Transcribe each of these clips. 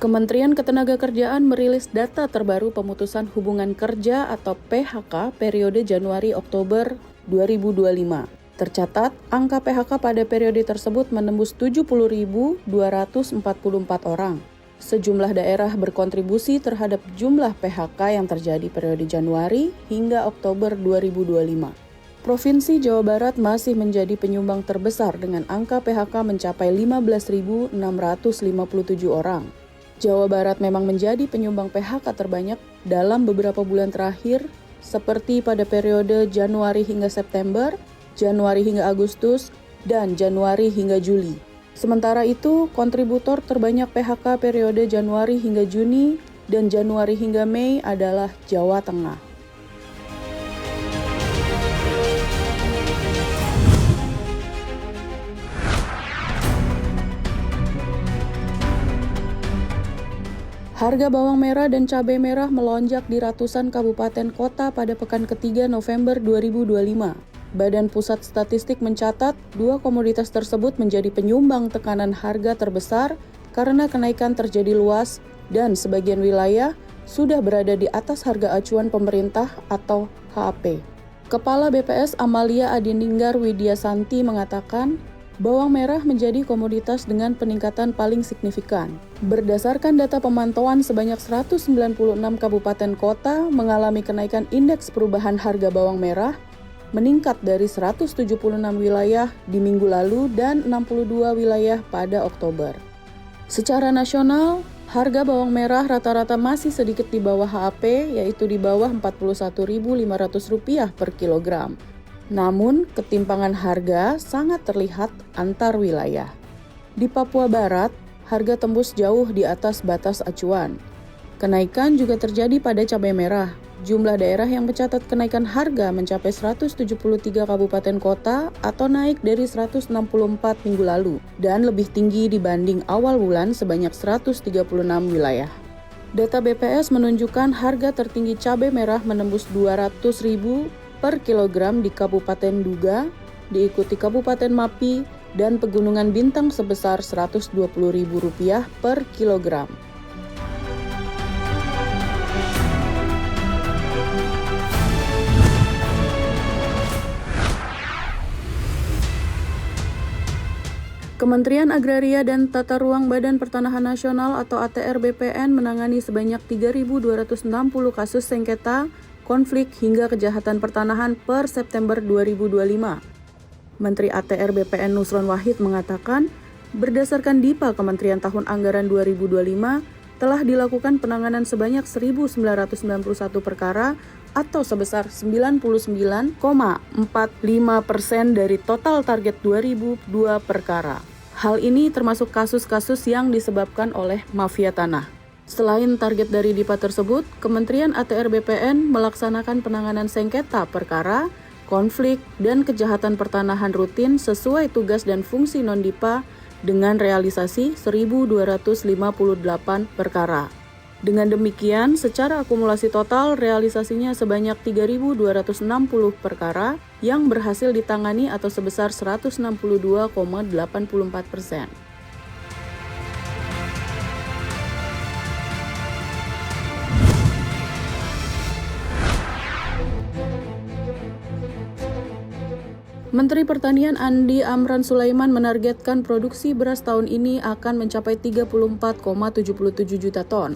Kementerian Ketenagakerjaan merilis data terbaru pemutusan hubungan kerja atau PHK periode Januari-Oktober 2025. Tercatat, angka PHK pada periode tersebut menembus 70.244 orang. Sejumlah daerah berkontribusi terhadap jumlah PHK yang terjadi periode Januari hingga Oktober 2025. Provinsi Jawa Barat masih menjadi penyumbang terbesar dengan angka PHK mencapai 15.657 orang. Jawa Barat memang menjadi penyumbang PHK terbanyak dalam beberapa bulan terakhir, seperti pada periode Januari hingga September, Januari hingga Agustus, dan Januari hingga Juli. Sementara itu, kontributor terbanyak PHK periode Januari hingga Juni dan Januari hingga Mei adalah Jawa Tengah. Harga bawang merah dan cabai merah melonjak di ratusan kabupaten kota pada pekan ketiga November 2025. Badan Pusat Statistik mencatat, dua komoditas tersebut menjadi penyumbang tekanan harga terbesar karena kenaikan terjadi luas dan sebagian wilayah sudah berada di atas harga acuan pemerintah atau HAP. Kepala BPS Amalia Adininggar Widyasanti mengatakan, bawang merah menjadi komoditas dengan peningkatan paling signifikan. Berdasarkan data pemantauan, sebanyak 196 kabupaten kota mengalami kenaikan indeks perubahan harga bawang merah, meningkat dari 176 wilayah di minggu lalu dan 62 wilayah pada Oktober. Secara nasional, harga bawang merah rata-rata masih sedikit di bawah HAP, yaitu di bawah Rp41.500 per kilogram. Namun, ketimpangan harga sangat terlihat antar wilayah. Di Papua Barat, harga tembus jauh di atas batas acuan. Kenaikan juga terjadi pada cabai merah. Jumlah daerah yang mencatat kenaikan harga mencapai 173 kabupaten kota atau naik dari 164 minggu lalu dan lebih tinggi dibanding awal bulan sebanyak 136 wilayah. Data BPS menunjukkan harga tertinggi cabai merah menembus 200.000 per kilogram di Kabupaten Duga, diikuti Kabupaten Mapi dan Pegunungan Bintang sebesar Rp120.000 per kilogram. Kementerian Agraria dan Tata Ruang Badan Pertanahan Nasional atau ATR BPN menangani sebanyak 3.260 kasus sengketa konflik hingga kejahatan pertanahan per September 2025. Menteri ATR BPN Nusron Wahid mengatakan, berdasarkan DIPA Kementerian Tahun Anggaran 2025, telah dilakukan penanganan sebanyak 1.991 perkara atau sebesar 99,45% dari total target 2002 perkara. Hal ini termasuk kasus-kasus yang disebabkan oleh mafia tanah. Selain target dari DIPA tersebut, Kementerian ATR BPN melaksanakan penanganan sengketa perkara, konflik, dan kejahatan pertanahan rutin sesuai tugas dan fungsi non-DIPA dengan realisasi 1.258 perkara. Dengan demikian, secara akumulasi total realisasinya sebanyak 3.260 perkara yang berhasil ditangani atau sebesar 162,84%. Menteri Pertanian Andi Amran Sulaiman menargetkan produksi beras tahun ini akan mencapai 34,77 juta ton.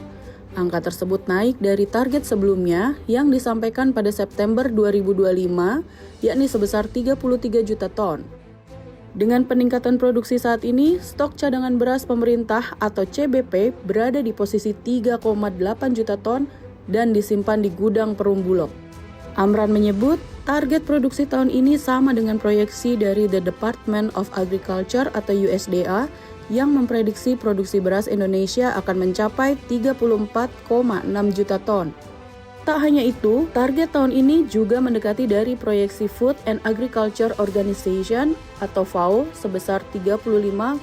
Angka tersebut naik dari target sebelumnya yang disampaikan pada September 2025, yakni sebesar 33 juta ton. Dengan peningkatan produksi saat ini, stok cadangan beras pemerintah atau CBP berada di posisi 3,8 juta ton dan disimpan di gudang Perum Bulog. Amran menyebut, target produksi tahun ini sama dengan proyeksi dari The Department of Agriculture atau USDA yang memprediksi produksi beras Indonesia akan mencapai 34,6 juta ton. Tak hanya itu, target tahun ini juga mendekati dari proyeksi Food and Agriculture Organization atau FAO sebesar 35,6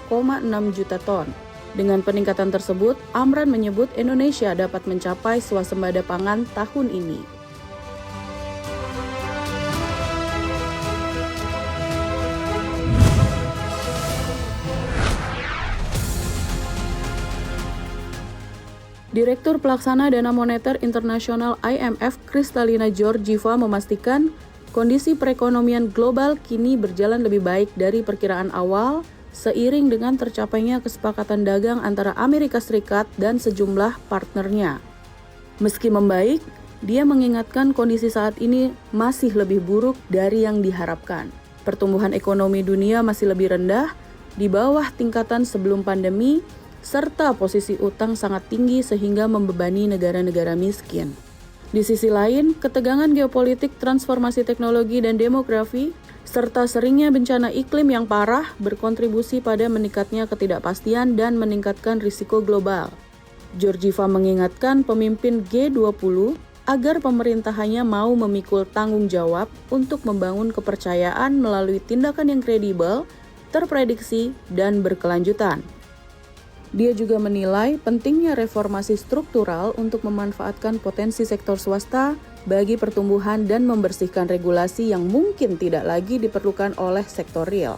juta ton. Dengan peningkatan tersebut, Amran menyebut Indonesia dapat mencapai swasembada pangan tahun ini. Direktur Pelaksana Dana Moneter Internasional IMF Kristalina Georgieva memastikan kondisi perekonomian global kini berjalan lebih baik dari perkiraan awal seiring dengan tercapainya kesepakatan dagang antara Amerika Serikat dan sejumlah partnernya. Meski membaik, dia mengingatkan kondisi saat ini masih lebih buruk dari yang diharapkan. Pertumbuhan ekonomi dunia masih lebih rendah, di bawah tingkatan sebelum pandemi, serta posisi utang sangat tinggi sehingga membebani negara-negara miskin. Di sisi lain, ketegangan geopolitik, transformasi teknologi dan demografi, serta seringnya bencana iklim yang parah berkontribusi pada meningkatnya ketidakpastian dan meningkatkan risiko global. Georgieva mengingatkan pemimpin G20 agar pemerintahannya mau memikul tanggung jawab untuk membangun kepercayaan melalui tindakan yang kredibel, terprediksi, dan berkelanjutan. Dia juga menilai pentingnya reformasi struktural untuk memanfaatkan potensi sektor swasta bagi pertumbuhan dan membersihkan regulasi yang mungkin tidak lagi diperlukan oleh sektor real.